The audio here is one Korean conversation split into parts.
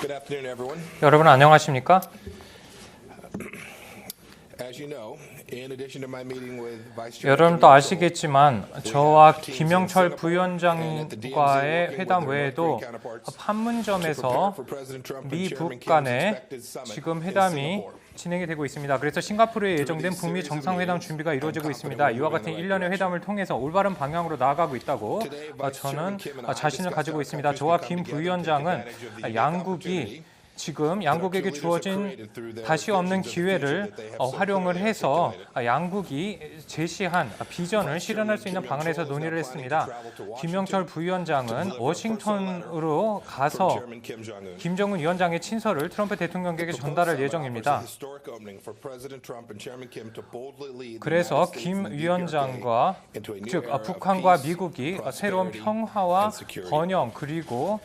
Good afternoon, everyone. 여러분 안녕하십니까? As you know, in addition to my meeting with Vice Chair 여러분도 아시겠지만 저와 김영철 부위원장과의 회담 외에도 판문점에서 미북 간의 지금 회담이 진행이 되고 있습니다. 그래서 싱가포르에 예정된 북미 정상회담 준비가 이루어지고 있습니다. 이와 같은 일련의 회담을 통해서 올바른 방향으로 나아가고 있다고 저는 자신을 가지고 있습니다. 저와 김 부위원장은 양국이 지금 양국에게 주어진 다시 없는 기회를 활용을 해서 양국이 제시한 비전을 실현할 수 있는 방안에서 논의를 했습니다. 김영철 부위원장은 워싱턴으로 가서 김정은 위원장의 친서를 트럼프 대통령에게 전달할 예정입니다. 그래서 김 위원장과 즉 북한과 미국이 새로운 평화와 번영 그리고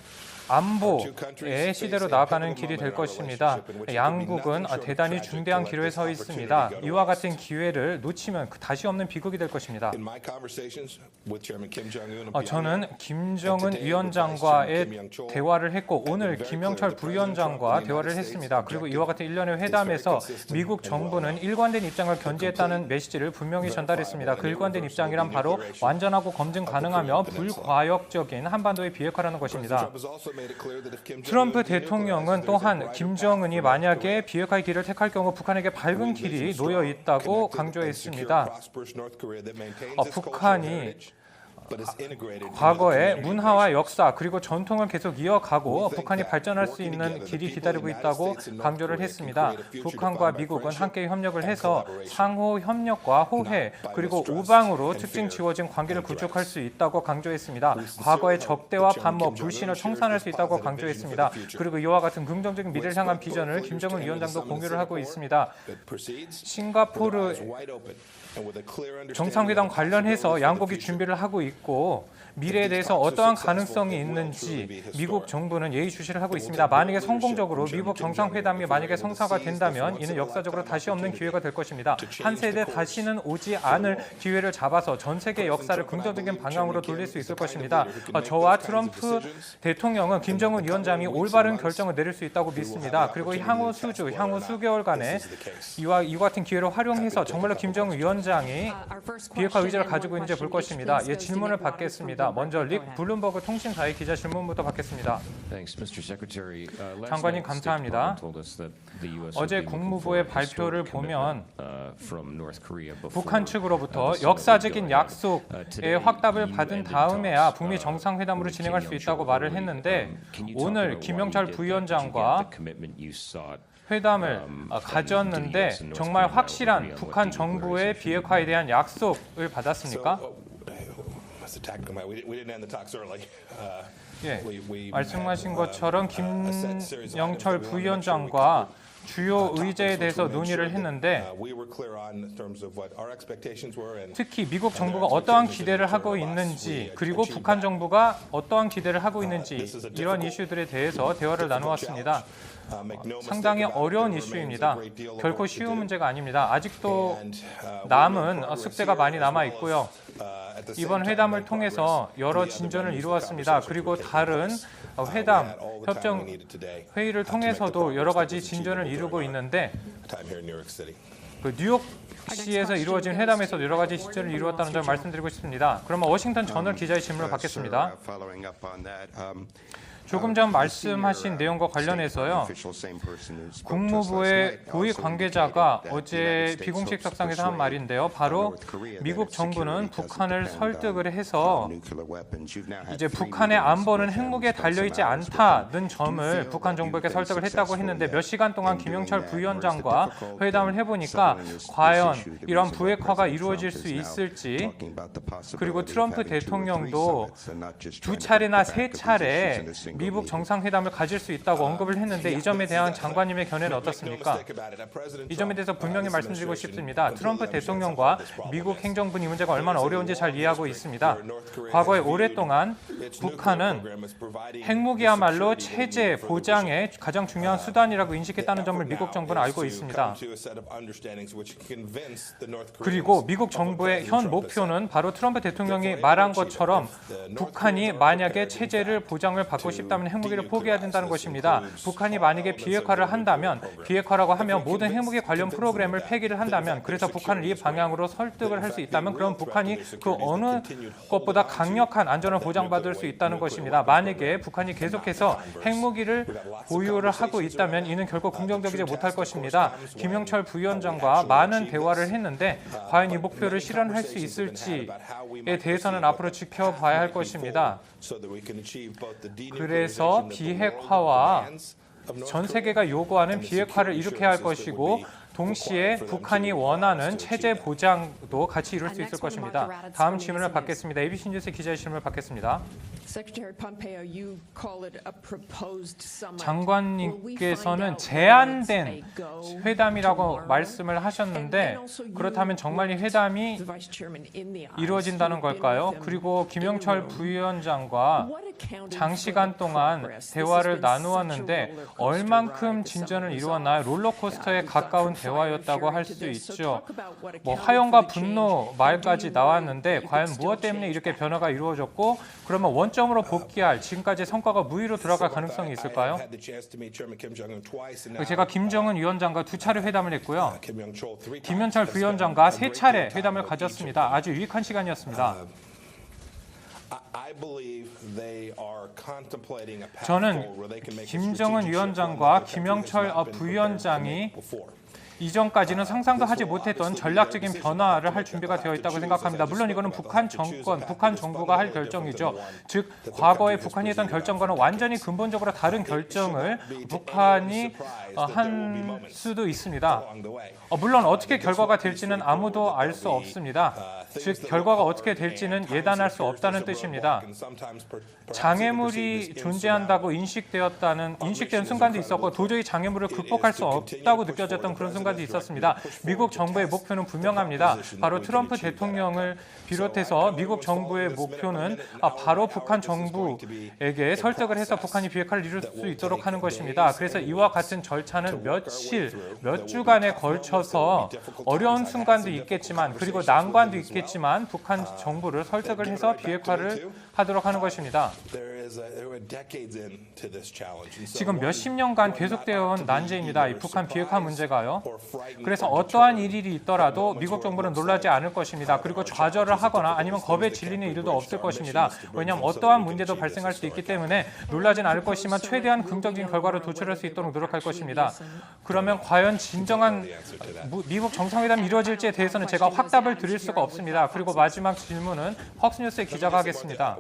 안보의 시대로 나아가는 길이 될 것입니다. 양국은 대단히 중대한 기로에 서 있습니다. 이와 같은 기회를 놓치면 다시 없는 비극이 될 것입니다. 저는 김정은 위원장과의 대화를 했고 오늘 김영철 부위원장과 대화를 했습니다. 그리고 이와 같은 일련의 회담에서 미국 정부는 일관된 입장을 견지했다는 메시지를 분명히 전달했습니다. 그 일관된 입장이란 바로 완전하고 검증 가능하며 불과역적인 한반도의 비핵화라는 것입니다. 트럼프 대통령은 또한 김정은이 만약에 비핵화의 길을 택할 경우 북한에게 밝은 길이 놓여 있다고 강조했습니다. 북한이 과거의 문화와 역사 그리고 전통을 계속 이어가고 북한이 발전할 수 있는 길이 기다리고 있다고 강조를 했습니다. 북한과 미국은 함께 협력을 해서 상호 협력과 호혜 그리고 우방으로 특징 지워진 관계를 구축할 수 있다고 강조했습니다. 과거의 적대와 반목, 불신을 청산할 수 있다고 강조했습니다. 그리고 이와 같은 긍정적인 미래를 향한 비전을 김정은 위원장도 공유를 하고 있습니다. 싱가포르 정상회담 관련해서 양국이 준비를 하고 있고 미래에 대해서 어떠한 가능성이 있는지 미국 정부는 예의주시를 하고 있습니다. 만약에 성공적으로 미국 정상회담이 만약에 성사가 된다면 이는 역사적으로 다시 없는 기회가 될 것입니다. 한 세대 다시는 오지 않을 기회를 잡아서 전 세계 역사를 긍정적인 방향으로 돌릴 수 있을 것입니다. 저와 트럼프 대통령은 김정은 위원장이 올바른 결정을 내릴 수 있다고 믿습니다. 그리고 향후 수개월간에 이와 같은 기회를 활용해서 정말로 김정은 위원장이 비핵화 의지를 가지고 있는지 볼 것입니다. 질문을 받겠습니다. 먼저 릭 블룸버그 통신사의 기자 질문부터 받겠습니다. 장관님 감사합니다. 어제 국무부의 발표를 보면 북한 측으로부터 역사적인 약속의 확답을 받은 다음에야 북미 정상회담으로 진행할 수 있다고 말을 했는데 오늘 김영철 부위원장과 회담을 가졌는데 정말 확실한 북한 정부의 비핵화에 대한 약속을 받았습니까? 말씀하신 것처럼 김영철 부위원장과 주요 의제에 대해서 논의를 했는데 특히 미국 정부가 어떠한 기대를 하고 있는지 그리고 북한 정부가 어떠한 기대를 하고 있는지 이런 이슈들에 대해서 대화를 나누었습니다. 상당히 어려운 이슈입니다. 결코 쉬운 문제가 아닙니다. 아직도 남은 숙제가 많이 남아 있고요. 이번 회담을 통해서 여러 진전을 이루었습니다. 그리고 다른 회담, 협정 회의를 통해서도 여러 가지 진전을 이루고 있는데 뉴욕시에서 이루어진 회담에서도 여러 가지 진전을 이루었다는 점을 말씀드리고 싶습니다. 그러면 워싱턴 저널 기자의 질문을 받겠습니다. 조금 전 말씀하신 내용과 관련해서요. 국무부의 고위 관계자가 어제 비공식 석상에서 한 말인데요. 바로 미국 정부는 북한을 설득을 해서 이제 북한의 안보는 핵무기에 달려있지 않다는 점을 북한 정부에게 설득을 했다고 했는데 몇 시간 동안 김영철 부위원장과 회담을 해보니까 과연 이런 부핵화가 이루어질 수 있을지 그리고 트럼프 대통령도 두 차례나 세 차례 미국 정상회담을 가질 수 있다고 언급을 했는데 이 점에 대한 장관님의 견해는 어떻습니까? 이 점에 대해서 분명히 말씀드리고 싶습니다. 트럼프 대통령과 미국 행정부 이 문제가 얼마나 어려운지 잘 이해하고 있습니다. 과거에 오랫동안 북한은 핵무기야말로 체제 보장의 가장 중요한 수단이라고 인식했다는 점을 미국 정부는 알고 있습니다. 그리고 미국 정부의 현 목표는 바로 트럼프 대통령이 말한 것처럼 북한이 만약에 체제를 보장을 받고 싶다 있다면 핵무기를 포기해야 된다는 것입니다. 북한이 만약에 비핵화를 한다면, 비핵화라고 하면 모든 핵무기 관련 프로그램을 폐기를 한다면, 그래서 북한을 이 방향으로 설득을 할 수 있다면 그럼 북한이 그 어느 것보다 강력한 안전을 보장받을 수 있다는 것입니다. 만약에 북한이 계속해서 핵무기를 보유를 하고 있다면 이는 결코 긍정적이지 못할 것입니다. 김영철 부위원장과 많은 대화를 했는데 과연 이 목표를 실현할 수 있을지에 대해서는 앞으로 지켜봐야 할 것입니다. 그래서 비핵화와 전 세계가 요구하는 비핵화를 이룩해야 할 것이고 동시에 북한이 원하는 체제 보장도 같이 이룰 수 있을 것입니다. 다음 질문을 받겠습니다. ABC 뉴스 기자의 질문을 받겠습니다. 장관님께서는 제한된 회담이라고 말씀을 하셨는데 그렇다면 정말 이 회담이 이루어진다는 걸까요? 그리고 김영철 부위원장과 장시간 동안 대화를 나누었는데 얼만큼 진전을 이루었나요? 롤러코스터에 가까운 대화였다고 할 수 있죠. 화염과 분노 말까지 나왔는데 과연 무엇 때문에 이렇게 변화가 이루어졌고 그러면 원점으로 복귀할 지금까지의 성과가 무위로 들어갈 가능성이 있을까요? 제가 김정은 위원장과 2차례 회담을 했고요. 김영철 부위원장과 3차례 회담을 가졌습니다. 아주 유익한 시간이었습니다. 저는 김정은 위원장과 김영철 부위원장이 이전까지는 상상도 하지 못했던 전략적인 변화를 할 준비가 되어 있다고 생각합니다. 물론 이거는 북한 정권, 북한 정부가 할 결정이죠. 즉 과거에 북한이 했던 결정과는 완전히 근본적으로 다른 결정을 북한이 한 수도 있습니다. 물론 어떻게 결과가 될지는 아무도 알 수 없습니다. 즉 결과가 어떻게 될지는 예단할 수 없다는 뜻입니다. 장애물이 존재한다고 인식된 순간도 있었고 도저히 장애물을 극복할 수 없다고 느껴졌던 그런 순간도 있었습니다. 미국 정부의 목표는 분명합니다. 바로 트럼프 대통령을 비롯해서 미국 정부의 목표는 바로 북한 정부에게 설득을 해서 북한이 비핵화를 이룰 수 있도록 하는 것입니다. 그래서 이와 같은 절차는 몇 주간에 걸쳐서 어려운 순간도 있겠지만 그리고 난관도 있겠지만 북한 정부를 설득을 해서 비핵화를 하도록 하는 것입니다. 지금 몇십 년간 계속되어 온 난제입니다. 이 북한 비핵화 문제가요. 그래서 어떠한 일이 있더라도 미국 정부는 놀라지 않을 것입니다. 그리고 좌절을 하거나 아니면 겁에 질리는 일도 없을 것입니다. 왜냐하면 어떠한 문제도 발생할 수 있기 때문에 놀라진 않을 것이지만 최대한 긍정적인 결과를 도출할 수 있도록 노력할 것입니다. 그러면 과연 진정한 미국 정상회담이 이루어질지에 대해서는 제가 확답을 드릴 수가 없습니다. 그리고 마지막 질문은 퍽스뉴스의 기자가 하겠습니다.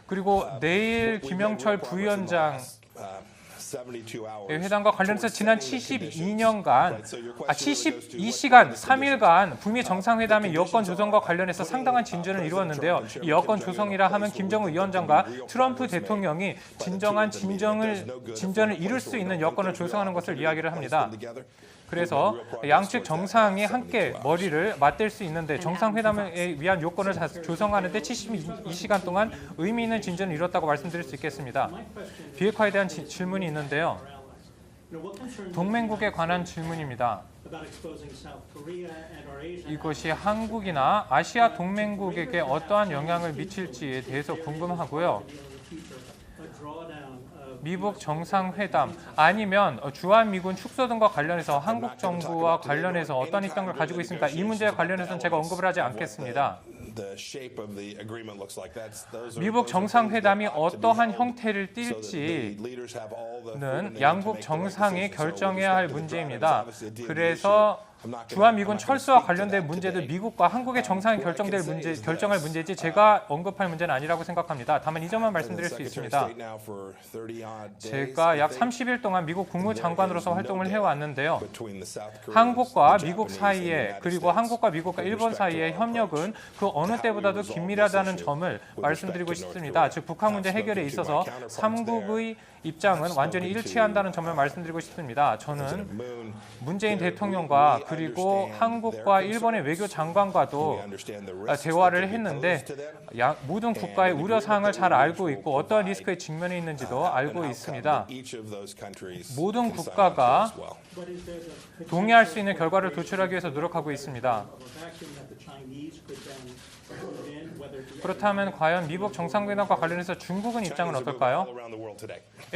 그리고 내일 김영철 부위원장 회담과 관련해서 지난 72시간 3일간 북미 정상회담의 여건 조성과 관련해서 상당한 진전을 이루었는데요. 이 여건 조성이라 하면 김정은 위원장과 트럼프 대통령이 진정한 진전을 이룰 수 있는 여건을 조성하는 것을 이야기를 합니다. 그래서 양측 정상이 함께 머리를 맞댈 수 있는데 정상회담에 위한 요건을 조성하는 데 72시간 동안 의미 있는 진전을 이뤘다고 말씀드릴 수 있겠습니다. 비핵화에 대한 질문이 있는데요. 동맹국에 관한 질문입니다. 이것이 한국이나 아시아 동맹국에게 어떠한 영향을 미칠지에 대해서 궁금하고요. 미국 정상회담 아니면 주한미군 축소 등과 관련해서 한국 정부와 관련해서 어떤 입장을 가지고 있습니까? 이 문제에 관련해서는 제가 언급을 하지 않겠습니다. 미국 정상회담이 어떠한 형태를 띨지는 양국 정상이 결정해야 할 문제입니다. 그래서 주한미군 철수와 관련된 문제도 미국과 한국의 정상이 결정할 문제지 제가 언급할 문제는 아니라고 생각합니다. 다만 이 점만 말씀드릴 수 있습니다. 제가 약 30일 동안 미국 국무장관으로서 활동을 해왔는데요. 한국과 미국 사이에 그리고 한국과 미국과 일본 사이의 협력은 그 어느 때보다도 긴밀하다는 점을 말씀드리고 싶습니다. 즉 북한 문제 해결에 있어서 삼국의 입장은 완전히 일치한다는 점을 말씀드리고 싶습니다. 저는 문재인 대통령과 그리고 한국과 일본의 외교장관과도 대화를 했는데 모든 국가의 우려사항을 잘 알고 있고 어떠한 리스크에 직면해 있는지도 알고 있습니다. 모든 국가가 동의할 수 있는 결과를 도출하기 위해서 노력하고 있습니다. 그렇다면 과연 미국 정상회담과 관련해서 중국은 입장은 어떨까요?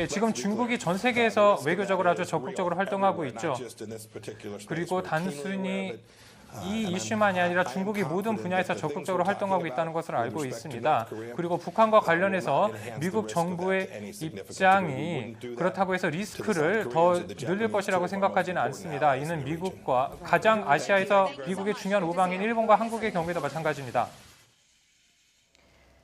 지금 중국이 전 세계에서 외교적으로 아주 적극적으로 활동하고 있죠. 그리고 단순히 이 이슈만이 아니라 중국이 모든 분야에서 적극적으로 활동하고 있다는 것을 알고 있습니다. 그리고 북한과 관련해서 미국 정부의 입장이 그렇다고 해서 리스크를 더 늘릴 것이라고 생각하지는 않습니다. 이는 미국과 가장 아시아에서 미국의 중요한 우방인 일본과 한국의 경우에도 마찬가지입니다.